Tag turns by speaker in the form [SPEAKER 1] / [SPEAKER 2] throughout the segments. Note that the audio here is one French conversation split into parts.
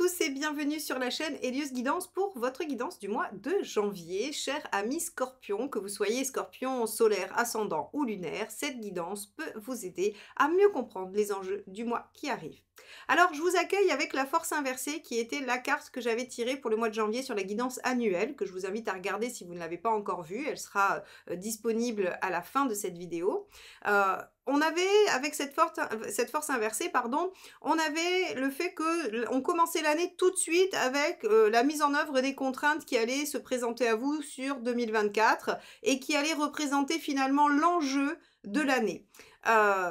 [SPEAKER 1] tous et bienvenue sur la chaîne Elios Guidance pour votre guidance du mois de janvier. Chers amis Scorpion, que vous soyez Scorpion solaire, ascendant ou lunaire, cette guidance peut vous aider à mieux comprendre les enjeux du mois qui arrive. Alors, je vous accueille avec la force inversée qui était la carte que j'avais tirée pour le mois de janvier sur la guidance annuelle, que je vous invite à regarder si vous ne l'avez pas encore vue. Elle sera disponible à la fin de cette vidéo. On avait, avec cette force inversée, pardon, on avait le fait qu'on commençait l'année tout de suite avec la mise en œuvre des contraintes qui allaient se présenter à vous sur 2024 et qui allaient représenter finalement l'enjeu de l'année.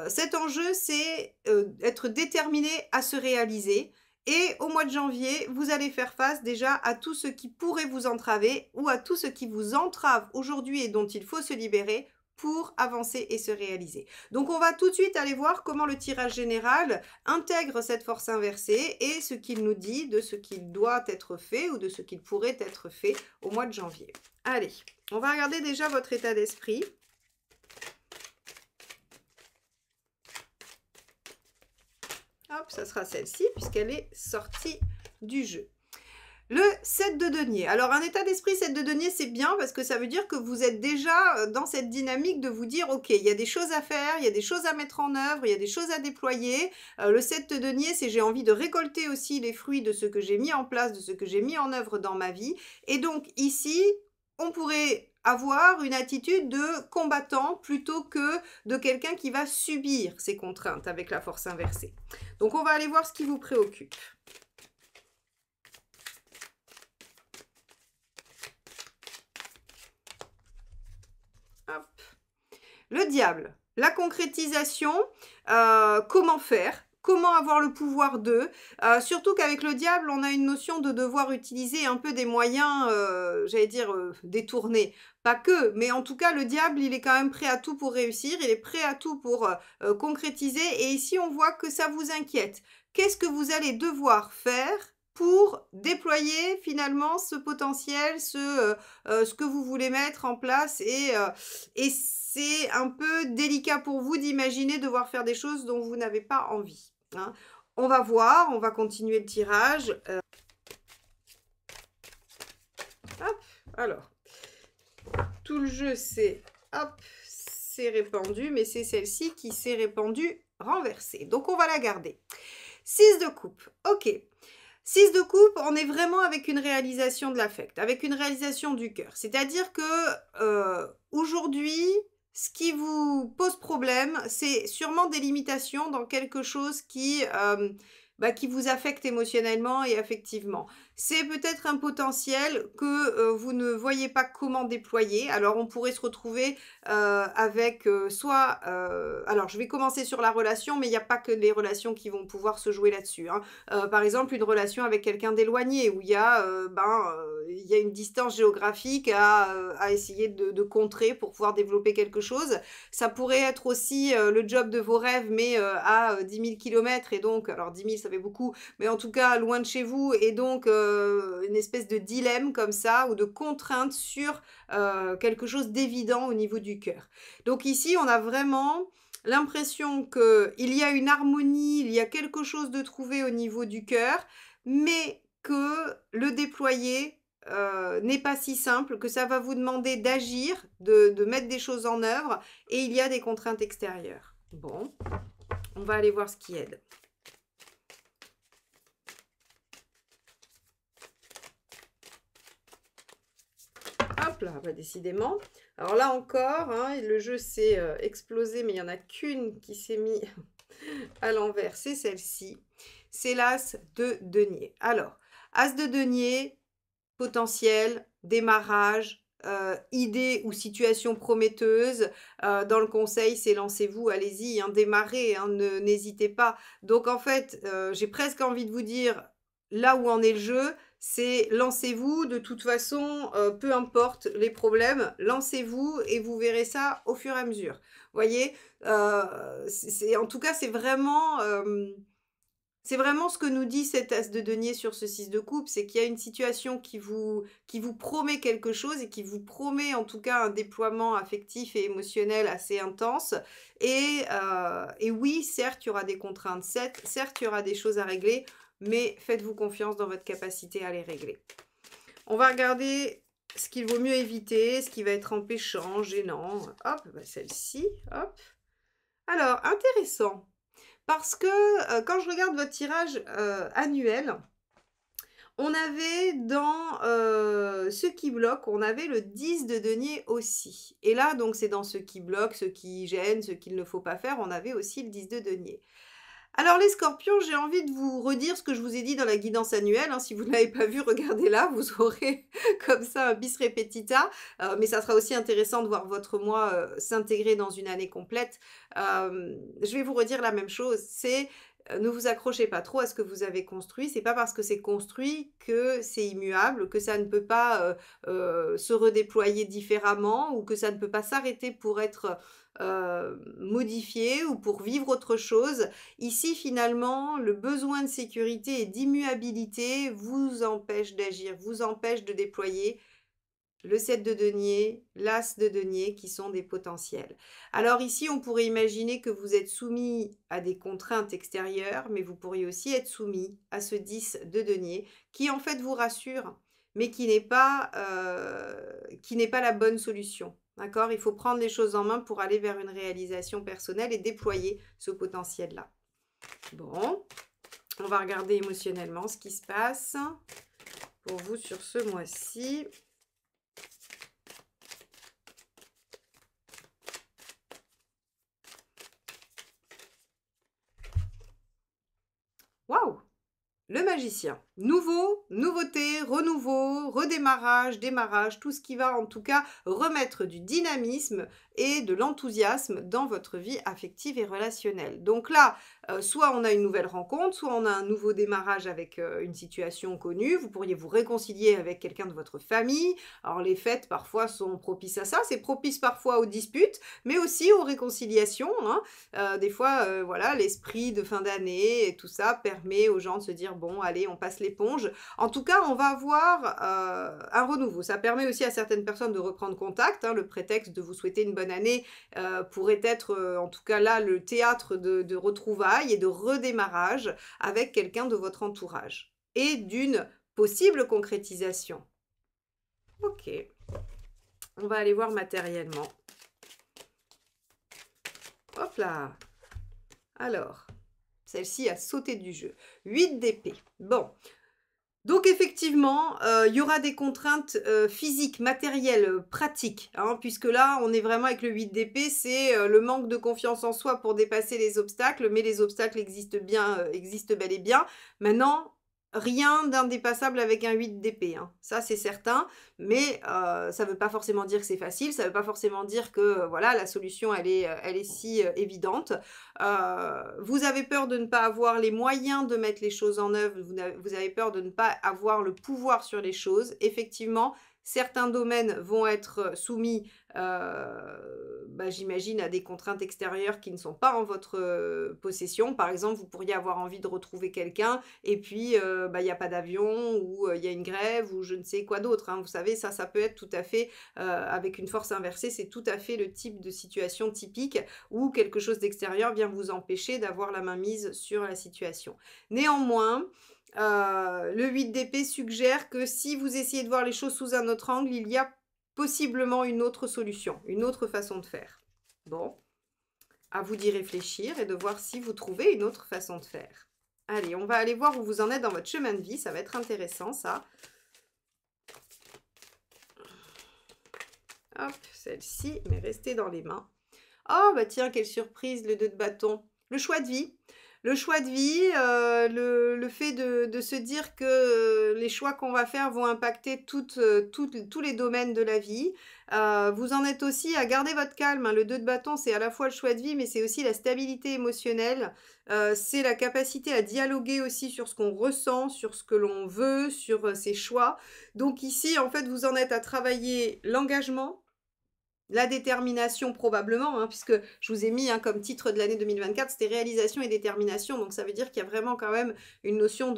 [SPEAKER 1] Cet enjeu, c'est être déterminé à se réaliser. Et au mois de janvier, vous allez faire face déjà à tout ce qui pourrait vous entraver ou à tout ce qui vous entrave aujourd'hui et dont il faut se libérer pour avancer et se réaliser. Donc on va tout de suite aller voir comment le tirage général intègre cette force inversée et ce qu'il nous dit de ce qu'il doit être fait ou de ce qu'il pourrait être fait au mois de janvier. Allez, on va regarder déjà votre état d'esprit. Hop, ça sera celle-ci puisqu'elle est sortie du jeu. Le 7 de denier. Alors, un état d'esprit 7 de denier, c'est bien parce que ça veut dire que vous êtes déjà dans cette dynamique de vous dire, ok, il y a des choses à faire, il y a des choses à mettre en œuvre, il y a des choses à déployer. Le 7 de denier, c'est j'ai envie de récolter aussi les fruits de ce que j'ai mis en place, de ce que j'ai mis en œuvre dans ma vie. Et donc, ici, on pourrait avoir une attitude de combattant plutôt que de quelqu'un qui va subir ces contraintes avec la force inversée. Donc, on va aller voir ce qui vous préoccupe. Hop. Le diable, la concrétisation, comment faire ? Comment avoir le pouvoir d'eux, surtout qu'avec le diable, on a une notion de devoir utiliser un peu des moyens, j'allais dire, détournés. Pas que, mais en tout cas, le diable, il est quand même prêt à tout pour réussir, il est prêt à tout pour concrétiser. Et ici, on voit que ça vous inquiète. Qu'est-ce que vous allez devoir faire pour déployer finalement ce potentiel, ce que vous voulez mettre en place et c'est un peu délicat pour vous d'imaginer devoir faire des choses dont vous n'avez pas envie. Hein. On va voir, on va continuer le tirage. Hop, alors, tout le jeu c'est répandu, mais c'est celle-ci qui s'est répandue renversée. Donc on va la garder. 6 de coupe, ok. 6 de coupe, on est vraiment avec une réalisation de l'affect, avec une réalisation du cœur. C'est-à-dire que aujourd'hui, ce qui vous pose problème, c'est sûrement des limitations dans quelque chose qui vous affecte émotionnellement et affectivement. C'est peut-être un potentiel que vous ne voyez pas comment déployer. Alors, on pourrait se retrouver avec soit... alors, je vais commencer sur la relation, mais il n'y a pas que les relations qui vont pouvoir se jouer là-dessus. Hein. Par exemple, une relation avec quelqu'un d'éloigné, où il y a une distance géographique à essayer de contrer pour pouvoir développer quelque chose. Ça pourrait être aussi le job de vos rêves, mais à 10 000 km, et donc, alors 10 000, ça fait beaucoup, mais en tout cas, loin de chez vous, et donc une espèce de dilemme comme ça, ou de contrainte sur quelque chose d'évident au niveau du cœur. Donc ici, on a vraiment l'impression qu'il y a une harmonie, il y a quelque chose de trouvé au niveau du cœur, mais que le déployer n'est pas si simple, que ça va vous demander d'agir, de mettre des choses en œuvre, et il y a des contraintes extérieures. Bon, on va aller voir ce qui aide. Hop là, bah décidément. Alors là encore, hein, le jeu s'est explosé, mais il n'y en a qu'une qui s'est mise à l'envers, c'est celle-ci. C'est l'As de denier. Alors, As de denier, potentiel, démarrage, idée ou situation prometteuse. Dans le conseil, c'est lancez-vous, allez-y, hein, démarrez, hein, n'hésitez pas. Donc en fait, j'ai presque envie de vous dire, là où en est le jeu, c'est lancez-vous, de toute façon, peu importe les problèmes, lancez-vous et vous verrez ça au fur et à mesure. Vous voyez, en tout cas, c'est vraiment ce que nous dit cet As de denier sur ce 6 de coupe, c'est qu'il y a une situation qui vous promet quelque chose et qui vous promet en tout cas un déploiement affectif et émotionnel assez intense. Et oui, certes, il y aura des contraintes, certes, il y aura des choses à régler, mais faites-vous confiance dans votre capacité à les régler. On va regarder ce qu'il vaut mieux éviter, ce qui va être empêchant, gênant. Hop, bah celle-ci, hop. Alors, intéressant, parce que quand je regarde votre tirage annuel, on avait dans ce qui bloque, on avait le 10 de denier aussi. Et là, donc, c'est dans ce qui bloque, ce qui gêne, ce qu'il ne faut pas faire, on avait aussi le 10 de denier. Alors les scorpions, j'ai envie de vous redire ce que je vous ai dit dans la guidance annuelle. Hein. Si vous ne l'avez pas vu, regardez-la, vous aurez comme ça un bis repetita. Mais ça sera aussi intéressant de voir votre mois s'intégrer dans une année complète. Je vais vous redire la même chose, c'est ne vous accrochez pas trop à ce que vous avez construit. C'est pas parce que c'est construit que c'est immuable, que ça ne peut pas se redéployer différemment ou que ça ne peut pas s'arrêter pour être modifié ou pour vivre autre chose. Ici, finalement, le besoin de sécurité et d'immuabilité vous empêche d'agir, vous empêche de déployer le 7 de denier, l'as de denier qui sont des potentiels. Alors ici, on pourrait imaginer que vous êtes soumis à des contraintes extérieures, mais vous pourriez aussi être soumis à ce 10 de denier qui en fait vous rassure, mais qui n'est pas la bonne solution. D'accord? Il faut prendre les choses en main pour aller vers une réalisation personnelle et déployer ce potentiel-là. Bon, on va regarder émotionnellement ce qui se passe pour vous sur ce mois-ci. Waouh! Le magicien. Nouveauté, renouveau, redémarrage, démarrage, tout ce qui va en tout cas remettre du dynamisme et de l'enthousiasme dans votre vie affective et relationnelle. Donc là, soit on a une nouvelle rencontre, soit on a un nouveau démarrage avec une situation connue. Vous pourriez vous réconcilier avec quelqu'un de votre famille. Alors les fêtes parfois sont propices à ça. C'est propice parfois aux disputes, mais aussi aux réconciliations. Hein. Des fois, voilà, l'esprit de fin d'année et tout ça permet aux gens de se dire bon, allez, on passe l'éponge. En tout cas, on va avoir un renouveau. Ça permet aussi à certaines personnes de reprendre contact. Hein. Le prétexte de vous souhaiter une bonne année pourrait être, en tout cas là, le théâtre de retrouvailles et de redémarrage avec quelqu'un de votre entourage et d'une possible concrétisation. Ok. On va aller voir matériellement. Hop là. Alors, celle-ci a sauté du jeu. 8 d'épée. Bon. Donc effectivement, il y aura des contraintes physiques, matérielles, pratiques, hein, puisque là, on est vraiment avec le 8 d'épée, c'est le manque de confiance en soi pour dépasser les obstacles, mais les obstacles existent bel et bien. Maintenant, rien d'indépassable avec un 8 d'épée, hein. Ça c'est certain, mais ça ne veut pas forcément dire que c'est facile, ça ne veut pas forcément dire que voilà, la solution elle est si évidente. Vous avez peur de ne pas avoir les moyens de mettre les choses en œuvre, vous avez peur de ne pas avoir le pouvoir sur les choses. Effectivement, certains domaines vont être soumis, j'imagine, à des contraintes extérieures qui ne sont pas en votre possession. Par exemple, vous pourriez avoir envie de retrouver quelqu'un et puis il n'y a pas d'avion ou il y a une grève ou je ne sais quoi d'autre. Hein. Vous savez, ça peut être tout à fait, avec une force inversée, c'est tout à fait le type de situation typique où quelque chose d'extérieur vient vous empêcher d'avoir la main mise sur la situation. Néanmoins, le 8 d'épée suggère que si vous essayez de voir les choses sous un autre angle, il y a possiblement une autre solution, une autre façon de faire. Bon, à vous d'y réfléchir et de voir si vous trouvez une autre façon de faire. Allez, on va aller voir où vous en êtes dans votre chemin de vie, ça va être intéressant ça. Hop, celle-ci, mais restez dans les mains. Oh, bah tiens, quelle surprise, le 2 de bâton. Le choix de vie. Le choix de vie, le fait de se dire que les choix qu'on va faire vont impacter tous les domaines de la vie. Vous en êtes aussi à garder votre calme. Hein. Le 2 de bâton, c'est à la fois le choix de vie, mais c'est aussi la stabilité émotionnelle. C'est la capacité à dialoguer aussi sur ce qu'on ressent, sur ce que l'on veut, sur ses choix. Donc ici, en fait, vous en êtes à travailler l'engagement, la détermination probablement, hein, puisque je vous ai mis comme titre de l'année 2024, c'était réalisation et détermination, donc ça veut dire qu'il y a vraiment quand même une notion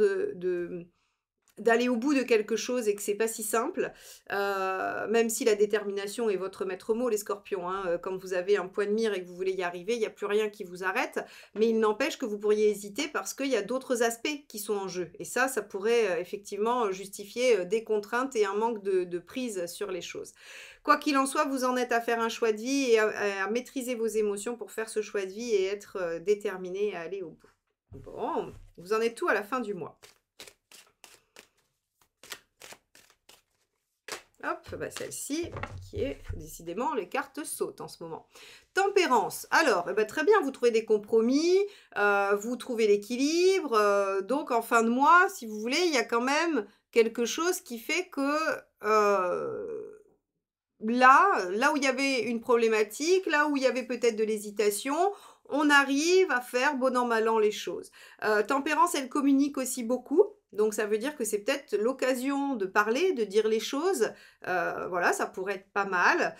[SPEAKER 1] d'aller au bout de quelque chose et que c'est pas si simple, même si la détermination est votre maître mot, les scorpions, hein, quand vous avez un point de mire et que vous voulez y arriver, il y a plus rien qui vous arrête, mais il n'empêche que vous pourriez hésiter parce qu'il y a d'autres aspects qui sont en jeu et ça pourrait, effectivement, justifier, des contraintes et un manque de prise sur les choses. Quoi qu'il en soit, vous en êtes à faire un choix de vie et à maîtriser vos émotions pour faire ce choix de vie et être, déterminé à aller au bout. Bon, vous en êtes où à la fin du mois? Hop, bah celle-ci, qui est décidément, les cartes sautent en ce moment. Tempérance. Alors, eh ben, très bien, vous trouvez des compromis, vous trouvez l'équilibre. Donc, en fin de mois, si vous voulez, il y a quand même quelque chose qui fait que là où il y avait une problématique, là où il y avait peut-être de l'hésitation, on arrive à faire bon an mal an les choses. Tempérance, elle communique aussi beaucoup. Donc ça veut dire que c'est peut-être l'occasion de parler, de dire les choses. Voilà, ça pourrait être pas mal.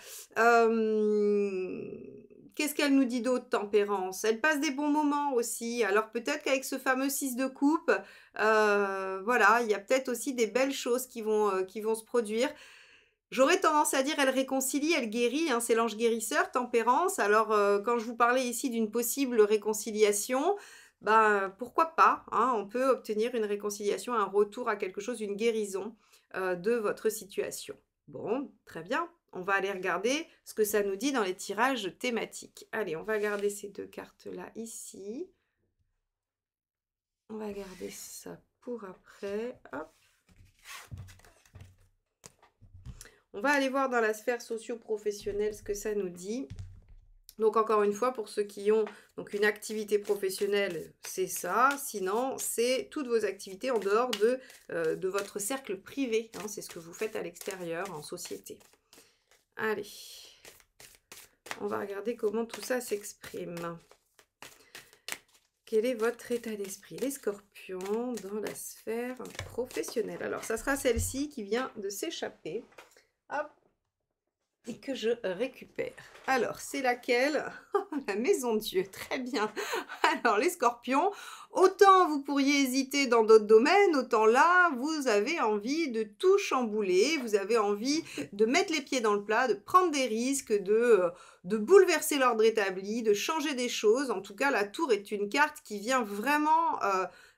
[SPEAKER 1] Qu'est-ce qu'elle nous dit d'autre, Tempérance? Elle passe des bons moments aussi. Alors peut-être qu'avec ce fameux 6 de coupe, voilà, il y a peut-être aussi des belles choses qui vont se produire. J'aurais tendance à dire elle réconcilie, elle guérit, hein, c'est l'ange guérisseur, Tempérance. Alors, quand je vous parlais ici d'une possible réconciliation, ben, pourquoi pas, hein, on peut obtenir une réconciliation, un retour à quelque chose, une guérison, de votre situation. Bon, très bien. On va aller regarder ce que ça nous dit dans les tirages thématiques. Allez, on va garder ces 2 cartes-là ici. On va garder ça pour après. Hop. On va aller voir dans la sphère socio-professionnelle ce que ça nous dit. Donc encore une fois, pour ceux qui ont donc une activité professionnelle, c'est ça. Sinon, c'est toutes vos activités en dehors de votre cercle privé. Hein, c'est ce que vous faites à l'extérieur, en société. Allez, on va regarder comment tout ça s'exprime. Quel est votre état d'esprit, les scorpions, dans la sphère professionnelle? Alors, ça sera celle-ci qui vient de s'échapper. Hop, et que je récupère. Alors, c'est laquelle? La maison Dieu, très bien. Alors, les scorpions, autant vous pourriez hésiter dans d'autres domaines, autant là, vous avez envie de tout chambouler, vous avez envie de mettre les pieds dans le plat, de prendre des risques, de bouleverser l'ordre établi, de changer des choses. En tout cas, la tour est une carte qui vient vraiment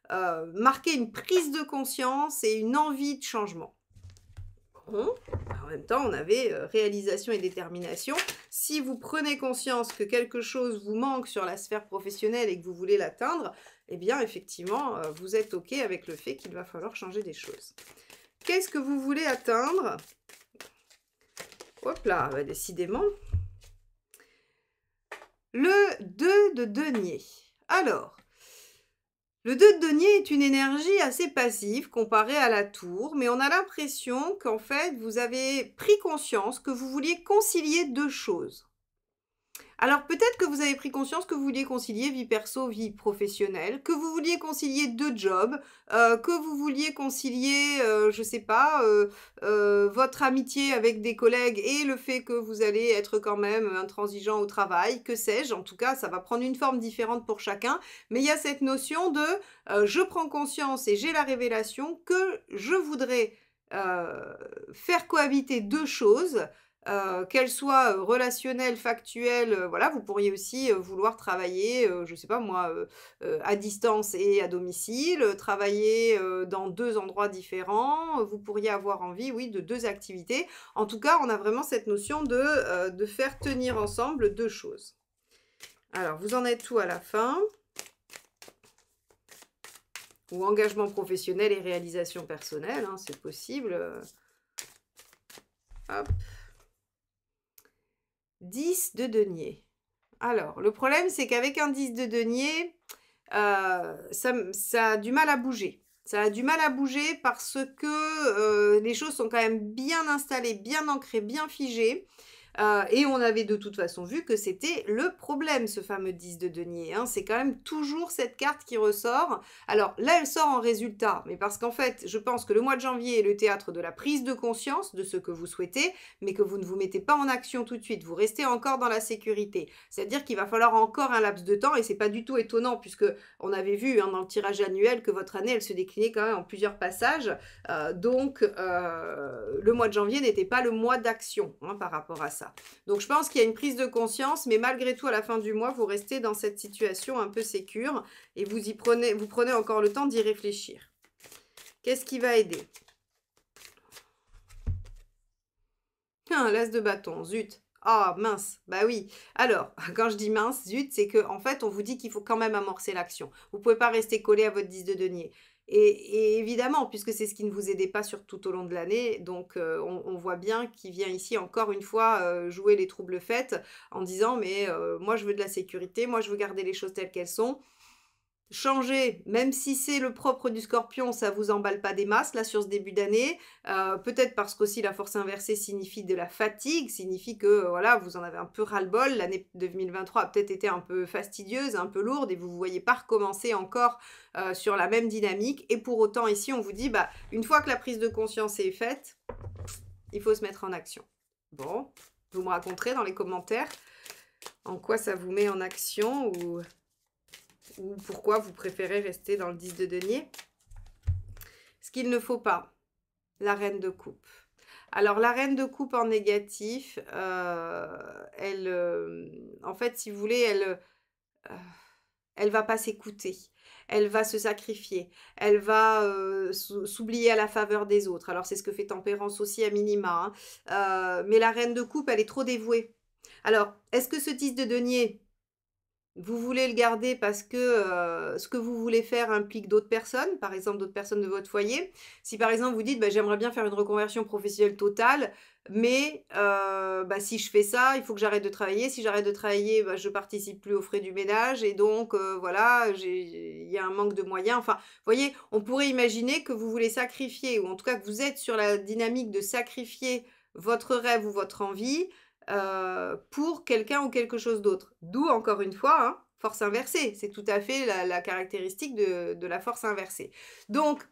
[SPEAKER 1] marquer une prise de conscience et une envie de changement. Bon, en même temps, on avait réalisation et détermination. Si vous prenez conscience que quelque chose vous manque sur la sphère professionnelle et que vous voulez l'atteindre, eh bien, effectivement, vous êtes OK avec le fait qu'il va falloir changer des choses. Qu'est-ce que vous voulez atteindre? Hop là, bah, décidément. Le 2 de denier. Alors, le 2 de denier est une énergie assez passive comparée à la tour, mais on a l'impression qu'en fait, vous avez pris conscience que vous vouliez concilier 2 choses. Alors peut-être que vous avez pris conscience que vous vouliez concilier vie perso, vie professionnelle, que vous vouliez concilier 2 jobs, que vous vouliez concilier, je sais pas, votre amitié avec des collègues et le fait que vous allez être quand même intransigeant au travail, que sais-je. En tout cas, ça va prendre une forme différente pour chacun, mais il y a cette notion de, je prends conscience et j'ai la révélation que je voudrais, faire cohabiter 2 choses, qu'elles soient relationnelles, factuelles, voilà. Vous pourriez aussi vouloir travailler, je ne sais pas moi, à distance et à domicile, travailler dans 2 endroits différents. Vous pourriez avoir envie, oui, de 2 activités. En tout cas, on a vraiment cette notion de faire tenir ensemble 2 choses. Alors, vous en êtes où à la fin? Ou engagement professionnel et réalisation personnelle, hein, c'est possible. Hop. 10 de denier. Alors, le problème, c'est qu'avec un 10 de denier, ça a du mal à bouger. Ça a du mal à bouger parce que les choses sont quand même bien installées, bien ancrées, bien figées. Et on avait de toute façon vu que c'était le problème, ce fameux 10 de denier. Hein. C'est quand même toujours cette carte qui ressort. Alors là, elle sort en résultat, mais parce qu'en fait, je pense que le mois de janvier est le théâtre de la prise de conscience de ce que vous souhaitez, mais que vous ne vous mettez pas en action tout de suite. Vous restez encore dans la sécurité. C'est-à-dire qu'il va falloir encore un laps de temps, et c'est pas du tout étonnant, puisque on avait vu hein, dans le tirage annuel que votre année, elle se déclinait quand même en plusieurs passages. Donc, le mois de janvier n'était pas le mois d'action hein, par rapport à ça. Donc, je pense qu'il y a une prise de conscience, mais malgré tout, à la fin du mois, vous restez dans cette situation un peu sécure et vous prenez encore le temps d'y réfléchir. Qu'est-ce qui va aider? L'as de bâton, zut. Ah, mince, bah oui. Alors, quand je dis mince, zut, c'est qu'en fait, on vous dit qu'il faut quand même amorcer l'action. Vous ne pouvez pas rester collé à votre 10 de denier. Et évidemment, puisque c'est ce qui ne vous aidait pas sur tout au long de l'année, donc on voit bien qu'il vient ici encore une fois jouer les troubles faits en disant mais moi je veux de la sécurité, moi je veux garder les choses telles qu'elles sont. Changer, même si c'est le propre du scorpion, ça vous emballe pas des masses là sur ce début d'année. Peut-être parce qu'aussi la force inversée signifie de la fatigue, signifie que voilà, vous en avez un peu ras-le-bol. L'année 2023 a peut-être été un peu fastidieuse, un peu lourde et vous ne voyez pas recommencer encore sur la même dynamique. Et pour autant ici, on vous dit, bah, une fois que la prise de conscience est faite, il faut se mettre en action. Bon, vous me raconterez dans les commentaires en quoi ça vous met en action ou pourquoi vous préférez rester dans le 10 de denier. Ce qu'il ne faut pas, la reine de coupe. Alors, la reine de coupe en négatif, en fait, si vous voulez, elle va pas s'écouter. Elle va se sacrifier. Elle va s'oublier à la faveur des autres. Alors, c'est ce que fait Tempérance aussi à minima. Hein. Mais la reine de coupe, elle est trop dévouée. Alors, est-ce que ce 10 de denier... Vous voulez le garder parce que ce que vous voulez faire implique d'autres personnes, par exemple d'autres personnes de votre foyer. Si par exemple vous dites bah, j'aimerais bien faire une reconversion professionnelle totale, mais bah, si je fais ça, il faut que j'arrête de travailler. Si j'arrête de travailler, bah, je participe plus aux frais du ménage et donc voilà, il y a un manque de moyens. Enfin, vous voyez, on pourrait imaginer que vous voulez sacrifier, ou en tout cas que vous êtes sur la dynamique de sacrifier votre rêve ou votre envie pour quelqu'un ou quelque chose d'autre. D'où, encore une fois, hein, force inversée. C'est tout à fait la caractéristique de la force inversée. Donc,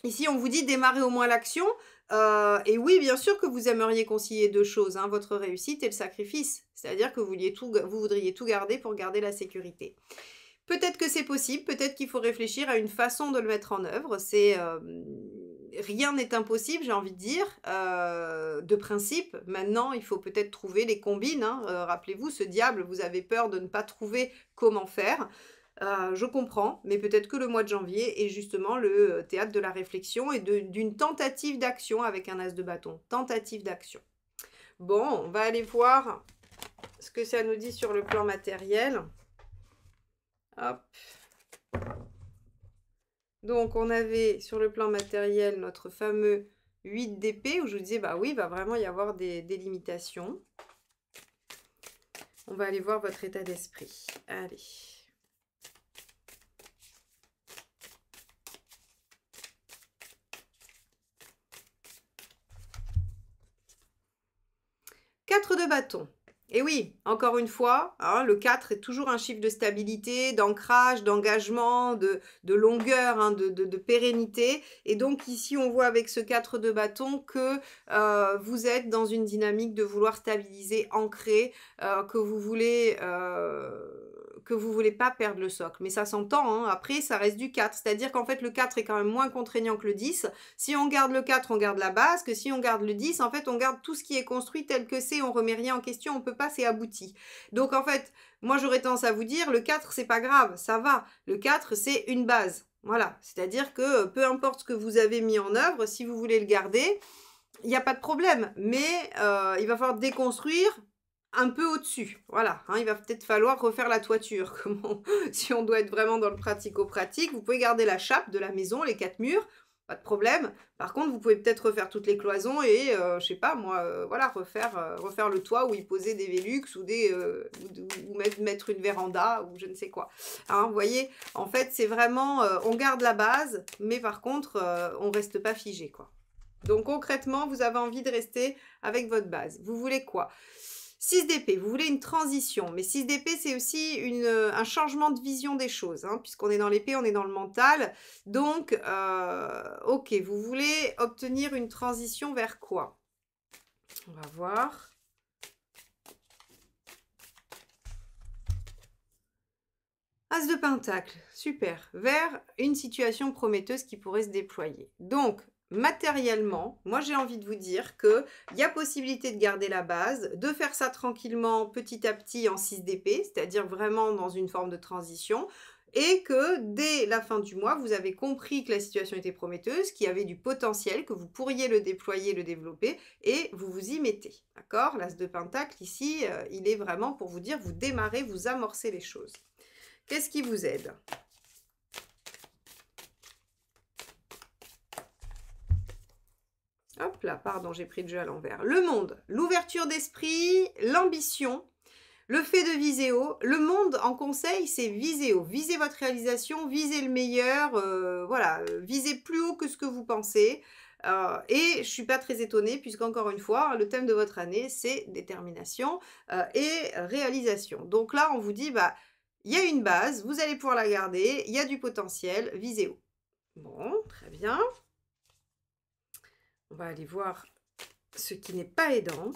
[SPEAKER 1] ici, on vous dit démarrer au moins l'action. Et oui, bien sûr que vous aimeriez concilier deux choses, hein, votre réussite et le sacrifice. C'est-à-dire que vous voudriez tout garder pour garder la sécurité. Peut-être que c'est possible, peut-être qu'il faut réfléchir à une façon de le mettre en œuvre. Rien n'est impossible, j'ai envie de dire, de principe. Maintenant, il faut peut-être trouver les combines. Hein. Rappelez-vous, ce diable, vous avez peur de ne pas trouver comment faire. Je comprends, mais peut-être que le mois de janvier est justement le théâtre de la réflexion et d'une tentative d'action avec un as de bâton. Tentative d'action. Bon, on va aller voir ce que ça nous dit sur le plan matériel. Hop. Donc, on avait sur le plan matériel notre fameux 8 d'épée où je vous disais, bah oui, il va vraiment y avoir des limitations. On va aller voir votre état d'esprit. Allez. Quatre de bâton. Et oui, encore une fois, hein, le 4 est toujours un chiffre de stabilité, d'ancrage, d'engagement, de longueur, hein, de pérennité. Et donc ici, on voit avec ce 4 de bâton que vous êtes dans une dynamique de vouloir stabiliser, ancrer, que vous voulez pas perdre le socle. Mais ça s'entend, hein. Après, ça reste du 4. C'est-à-dire qu'en fait, le 4 est quand même moins contraignant que le 10. Si on garde le 4, on garde la base, que si on garde le 10, en fait, on garde tout ce qui est construit tel que c'est, on remet rien en question, on peut pas, c'est abouti. Donc, en fait, moi, j'aurais tendance à vous dire, le 4, c'est pas grave, ça va. Le 4, c'est une base. Voilà. C'est-à-dire que peu importe ce que vous avez mis en œuvre, si vous voulez le garder, il n'y a pas de problème. Mais il va falloir déconstruire un peu au-dessus, voilà, hein, il va peut-être falloir refaire la toiture, si on doit être vraiment dans le pratico-pratique, vous pouvez garder la chape de la maison, les 4 murs, pas de problème, par contre vous pouvez peut-être refaire toutes les cloisons et, je sais pas moi, voilà, refaire le toit où y poser des Velux ou mettre une véranda ou je ne sais quoi, hein, vous voyez, en fait c'est vraiment, on garde la base, mais par contre on reste pas figé, quoi. Donc concrètement, vous avez envie de rester avec votre base. Vous voulez quoi? 6 d'épée, vous voulez une transition. Mais 6 d'épée, c'est aussi un changement de vision des choses. Hein, puisqu'on est dans l'épée, on est dans le mental. Donc, ok, vous voulez obtenir une transition vers quoi? On va voir. As de Pentacle, super. Vers une situation prometteuse qui pourrait se déployer. Donc, matériellement, moi j'ai envie de vous dire qu'il y a possibilité de garder la base, de faire ça tranquillement petit à petit en 6 d'épée, c'est-à-dire vraiment dans une forme de transition, et que dès la fin du mois, vous avez compris que la situation était prometteuse, qu'il y avait du potentiel, que vous pourriez le déployer, le développer, et vous vous y mettez. D'accord? L'As de Pentacle ici, il est vraiment pour vous dire, vous démarrez, vous amorcez les choses. Qu'est-ce qui vous aide? Hop là, pardon, j'ai pris le jeu à l'envers. Le monde, l'ouverture d'esprit, l'ambition, le fait de viser haut. Le monde en conseil, c'est viser haut. Visez votre réalisation, visez le meilleur, voilà, visez plus haut que ce que vous pensez. Et je ne suis pas très étonnée, puisqu'encore une fois, le thème de votre année, c'est détermination et réalisation. Donc là, on vous dit, bah, il y a une base, vous allez pouvoir la garder, il y a du potentiel, visez haut. Bon, très bien. On va aller voir ce qui n'est pas aidant.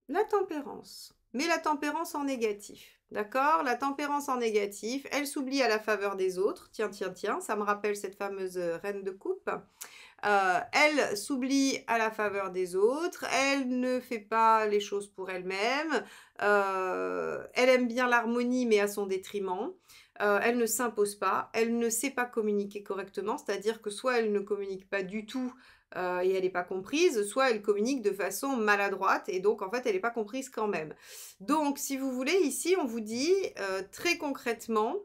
[SPEAKER 1] La tempérance. Mais la tempérance en négatif. D'accord? La tempérance en négatif, elle s'oublie à la faveur des autres. Tiens, tiens, tiens, ça me rappelle cette fameuse reine de coupe. Elle s'oublie à la faveur des autres, elle ne fait pas les choses pour elle-même, elle aime bien l'harmonie mais à son détriment, elle ne s'impose pas, elle ne sait pas communiquer correctement, c'est-à-dire que soit elle ne communique pas du tout et elle n'est pas comprise, soit elle communique de façon maladroite et donc en fait elle n'est pas comprise quand même. Donc si vous voulez, ici on vous dit très concrètement,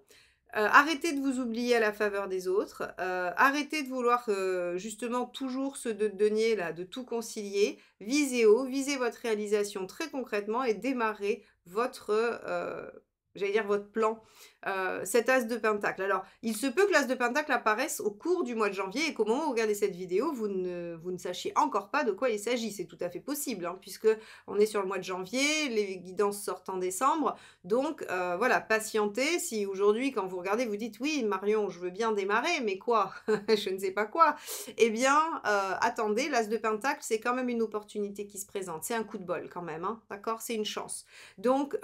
[SPEAKER 1] arrêtez de vous oublier à la faveur des autres, arrêtez de vouloir justement toujours ce denier là, de tout concilier, visez haut, visez votre réalisation très concrètement et démarrez votre, j'allais dire votre plan, cet as de pentacle. Alors, il se peut que l'as de pentacle apparaisse au cours du mois de janvier et qu'au moment où vous regardez cette vidéo, vous ne sachiez encore pas de quoi il s'agit. C'est tout à fait possible, hein, puisque on est sur le mois de janvier, les guidances sortent en décembre. Donc, voilà, patientez. Si aujourd'hui, quand vous regardez, vous dites « Oui, Marion, je veux bien démarrer, mais quoi? Je ne sais pas quoi. » Eh bien, attendez, l'as de pentacle, c'est quand même une opportunité qui se présente. C'est un coup de bol quand même, hein, d'accord? C'est une chance. Donc,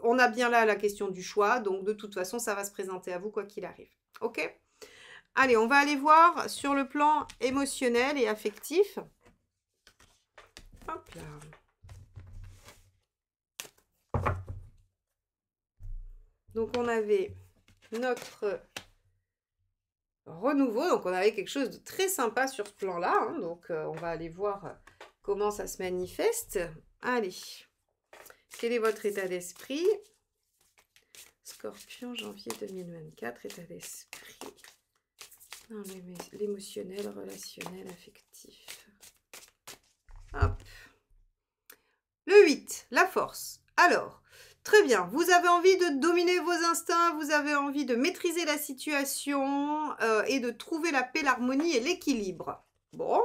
[SPEAKER 1] on a bien là la question du choix. Donc, de toute façon, ça va se présenter à vous quoi qu'il arrive. OK? Allez, on va aller voir sur le plan émotionnel et affectif. Hop là. Donc, on avait notre renouveau. Donc, on avait quelque chose de très sympa sur ce plan-là. Hein. Donc, on va aller voir comment ça se manifeste. Allez. Quel est votre état d'esprit? Scorpion, janvier 2024, état d'esprit. Dans l'émotionnel, relationnel, affectif. Hop. Le 8, la force. Alors, très bien, vous avez envie de dominer vos instincts, vous avez envie de maîtriser la situation et de trouver la paix, l'harmonie et l'équilibre. Bon,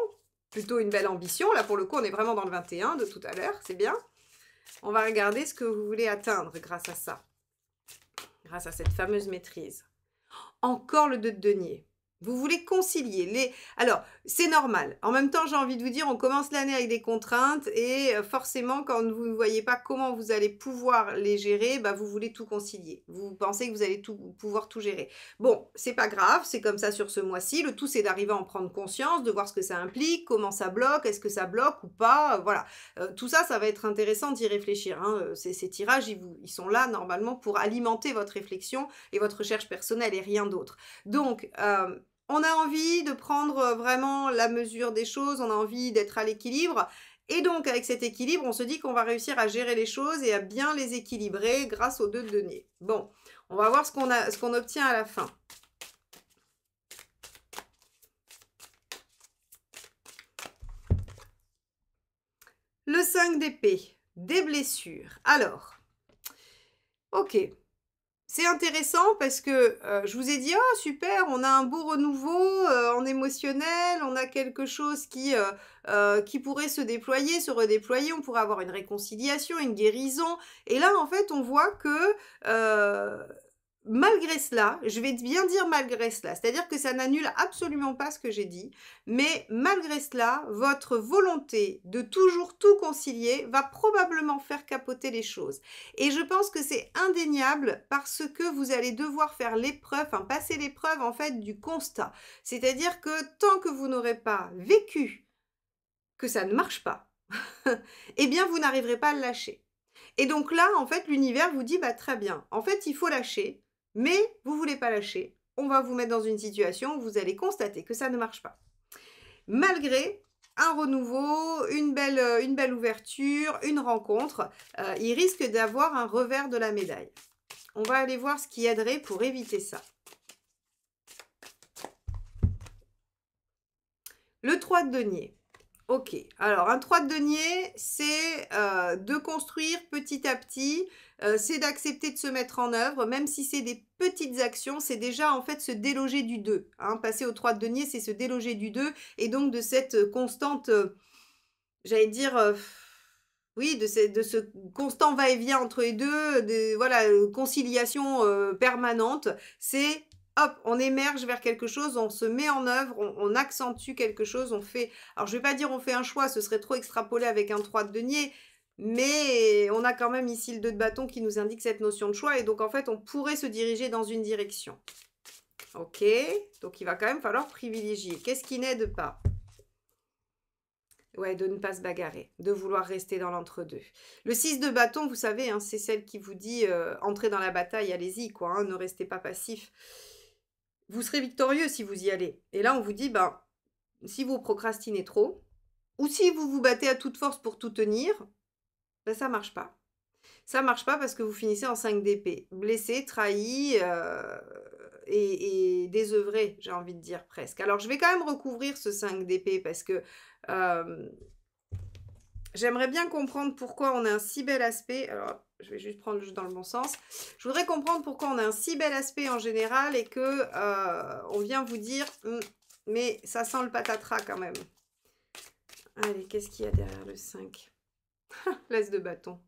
[SPEAKER 1] plutôt une belle ambition. Là, pour le coup, on est vraiment dans le 21 de tout à l'heure, c'est bien. On va regarder ce que vous voulez atteindre grâce à ça. Grâce à cette fameuse maîtrise. Encore le 2 de denier. Vous voulez concilier les... Alors, c'est normal. En même temps, j'ai envie de vous dire, on commence l'année avec des contraintes et forcément, quand vous ne voyez pas comment vous allez pouvoir les gérer, bah, vous voulez tout concilier. Vous pensez que vous allez pouvoir tout gérer. Bon, c'est pas grave, c'est comme ça sur ce mois-ci. Le tout, c'est d'arriver à en prendre conscience, de voir ce que ça implique, comment ça bloque, est-ce que ça bloque ou pas. Voilà. Tout ça, ça va être intéressant d'y réfléchir. Hein. Ces tirages, ils sont là normalement pour alimenter votre réflexion et votre recherche personnelle et rien d'autre. Donc, on a envie de prendre vraiment la mesure des choses, on a envie d'être à l'équilibre. Et donc, avec cet équilibre, on se dit qu'on va réussir à gérer les choses et à bien les équilibrer grâce aux 2 de denier. Bon, on va voir ce qu'on obtient à la fin. Le 5 d'épée, des blessures. Alors, Ok. C'est intéressant parce que je vous ai dit, oh super, on a un beau renouveau en émotionnel, on a quelque chose qui pourrait se déployer, se redéployer, on pourrait avoir une réconciliation, une guérison. Et là, en fait, on voit que malgré cela, je vais bien dire malgré cela, c'est-à-dire que ça n'annule absolument pas ce que j'ai dit, mais malgré cela, votre volonté de toujours tout concilier va probablement faire capoter les choses. Et je pense que c'est indéniable parce que vous allez devoir faire l'épreuve, enfin passer l'épreuve en fait du constat. C'est-à-dire que tant que vous n'aurez pas vécu que ça ne marche pas, eh bien vous n'arriverez pas à le lâcher. Et donc là, en fait, l'univers vous dit, bah très bien, en fait, il faut lâcher, mais vous voulez pas lâcher. On va vous mettre dans une situation où vous allez constater que ça ne marche pas. Malgré un renouveau, une belle ouverture, une rencontre, il risque d'avoir un revers de la médaille. On va aller voir ce qui aiderait pour éviter ça. Le 3 de denier. Ok, alors un 3 de denier, c'est de construire petit à petit, c'est d'accepter de se mettre en œuvre, même si c'est des petites actions, c'est déjà en fait se déloger du 2. Hein. Passer au 3 de denier, c'est se déloger du 2 et donc de cette constante, j'allais dire, oui, de ce constant va-et-vient entre les deux, voilà, conciliation permanente, c'est hop, on émerge vers quelque chose, on se met en œuvre, on accentue quelque chose, on fait... Alors, je ne vais pas dire on fait un choix, ce serait trop extrapolé avec un 3 de denier, mais on a quand même ici le 2 de bâton qui nous indique cette notion de choix, et donc en fait, on pourrait se diriger dans une direction. Ok, donc il va quand même falloir privilégier. Qu'est-ce qui n'aide pas ? Ouais, de ne pas se bagarrer, de vouloir rester dans l'entre-deux. Le 6 de bâton, vous savez, hein, c'est celle qui vous dit entrez dans la bataille, allez-y, quoi, hein, ne restez pas passif. Vous serez victorieux si vous y allez. Et là, on vous dit, ben, si vous procrastinez trop, ou si vous vous battez à toute force pour tout tenir, ben, ça marche pas. Ça marche pas parce que vous finissez en 5 d'épée. Blessé, trahi et désœuvré, j'ai envie de dire presque. Alors, je vais quand même recouvrir ce 5 d'épée parce que j'aimerais bien comprendre pourquoi on a un si bel aspect. Alors, je vais juste prendre juste dans le bon sens. Je voudrais comprendre pourquoi on a un si bel aspect en général et que on vient vous dire mais ça sent le patatras quand même. Allez, qu'est-ce qu'il y a derrière le 5? L'as de bâton.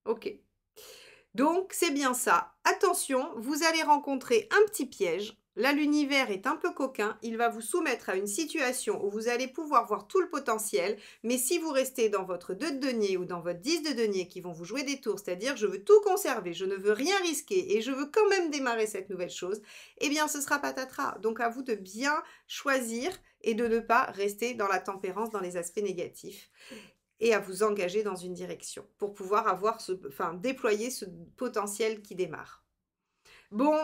[SPEAKER 1] Ok. Donc, c'est bien ça. Attention, vous allez rencontrer un petit piège. Là, l'univers est un peu coquin. Il va vous soumettre à une situation où vous allez pouvoir voir tout le potentiel. Mais si vous restez dans votre 2 de denier ou dans votre 10 de denier qui vont vous jouer des tours, c'est-à-dire je veux tout conserver, je ne veux rien risquer et je veux quand même démarrer cette nouvelle chose, eh bien, ce sera patatras. Donc, à vous de bien choisir et de ne pas rester dans la tempérance, dans les aspects négatifs. Et à vous engager dans une direction pour pouvoir avoir déployer ce potentiel qui démarre. Bon,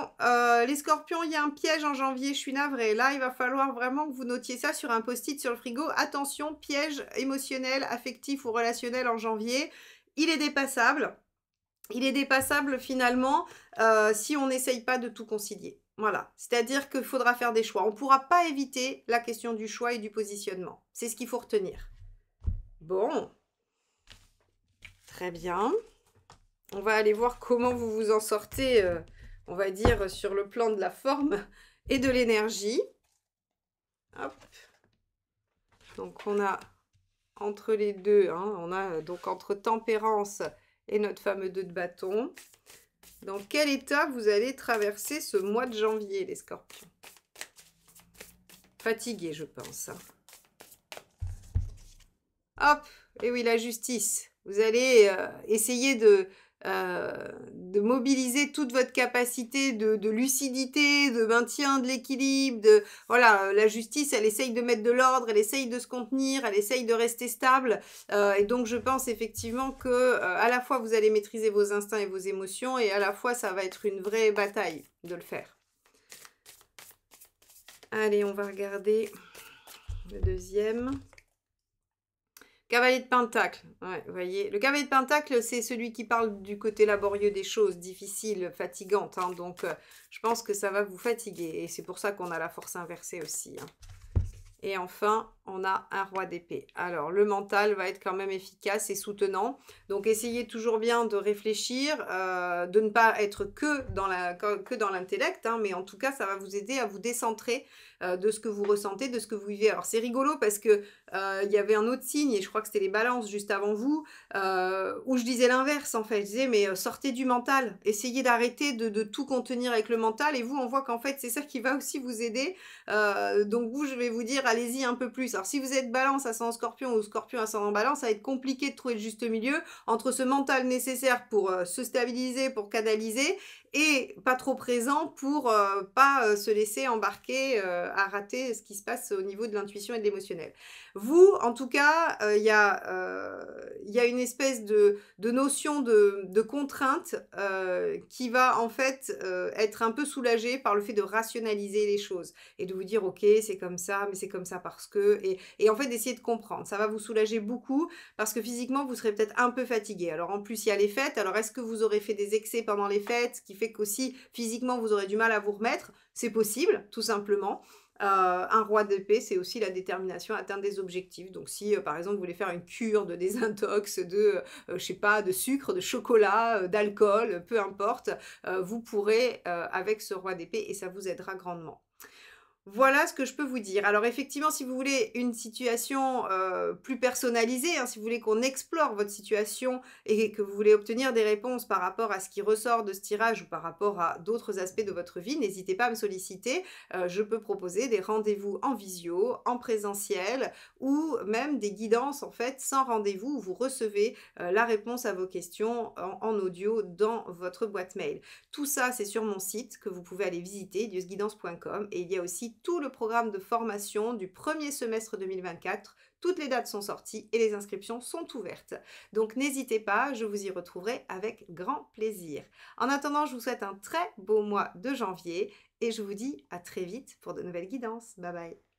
[SPEAKER 1] les scorpions, il y a un piège en janvier, je suis navrée. Là, il va falloir vraiment que vous notiez ça sur un post-it sur le frigo. Attention, piège émotionnel, affectif ou relationnel en janvier. Il est dépassable. Il est dépassable finalement si on n'essaye pas de tout concilier. Voilà, c'est-à-dire qu'il faudra faire des choix. On ne pourra pas éviter la question du choix et du positionnement. C'est ce qu'il faut retenir. Bon, très bien. On va aller voir comment vous vous en sortez, on va dire, sur le plan de la forme et de l'énergie. Hop. Donc, on a entre les deux, hein, on a donc entre tempérance et notre fameux 2 de bâton. Dans quel état vous allez traverser ce mois de janvier, les scorpions? Fatigué, je pense. Hop, et oui, la justice. Vous allez essayer de mobiliser toute votre capacité de lucidité, de maintien de l'équilibre. Voilà, la justice, elle essaye de mettre de l'ordre, elle essaye de se contenir, elle essaye de rester stable. Et donc, je pense effectivement que à la fois, vous allez maîtriser vos instincts et vos émotions, et à la fois, ça va être une vraie bataille de le faire. Allez, on va regarder le deuxième. Cavalier de Pentacle, ouais, vous voyez. Le cavalier de Pentacle, c'est celui qui parle du côté laborieux des choses, difficiles, fatigantes. Hein, donc, je pense que ça va vous fatiguer. Et c'est pour ça qu'on a la force inversée aussi. Hein. Et enfin, on a un roi d'épée. Alors, le mental va être quand même efficace et soutenant. Donc, essayez toujours bien de réfléchir, de ne pas être que dans l'intellect, hein, mais en tout cas, ça va vous aider à vous décentrer de ce que vous ressentez, de ce que vous vivez. Alors, c'est rigolo parce que il y avait un autre signe, et je crois que c'était les balances juste avant vous, où je disais l'inverse, en fait. Je disais, mais sortez du mental, essayez d'arrêter de tout contenir avec le mental, et vous, on voit qu'en fait, c'est ça qui va aussi vous aider. Donc vous, je vais vous dire, allez-y un peu plus. Alors si vous êtes balance ascendant scorpion ou scorpion ascendant balance, ça va être compliqué de trouver le juste milieu entre ce mental nécessaire pour se stabiliser, pour canaliser, et pas trop présent pour pas se laisser embarquer à rater ce qui se passe au niveau de l'intuition et de l'émotionnel. Vous, en tout cas, il y a une espèce de notion de contrainte qui va en fait être un peu soulagée par le fait de rationaliser les choses et de vous dire ok c'est comme ça mais c'est comme ça parce que et en fait d'essayer de comprendre, ça va vous soulager beaucoup parce que physiquement vous serez peut-être un peu fatigué. Alors en plus il y a les fêtes, alors est-ce que vous aurez fait des excès pendant les fêtes, ce qui fait qu'aussi physiquement vous aurez du mal à vous remettre? C'est possible tout simplement. Un roi d'épée, c'est aussi la détermination à atteindre des objectifs. Donc si par exemple vous voulez faire une cure de désintox, je sais pas, de sucre, de chocolat, d'alcool, peu importe, vous pourrez avec ce roi d'épée et ça vous aidera grandement. Voilà ce que je peux vous dire. Alors effectivement, si vous voulez une situation plus personnalisée, hein, si vous voulez qu'on explore votre situation et que vous voulez obtenir des réponses par rapport à ce qui ressort de ce tirage ou par rapport à d'autres aspects de votre vie, n'hésitez pas à me solliciter. Je peux proposer des rendez-vous en visio, en présentiel ou même des guidances en fait sans rendez-vous où vous recevez la réponse à vos questions en audio dans votre boîte mail. Tout ça, c'est sur mon site que vous pouvez aller visiter, diosguidance.com, et il y a aussi tout le programme de formation du premier semestre 2024. Toutes les dates sont sorties et les inscriptions sont ouvertes. Donc n'hésitez pas, je vous y retrouverai avec grand plaisir. En attendant, je vous souhaite un très beau mois de janvier et je vous dis à très vite pour de nouvelles guidances. Bye bye.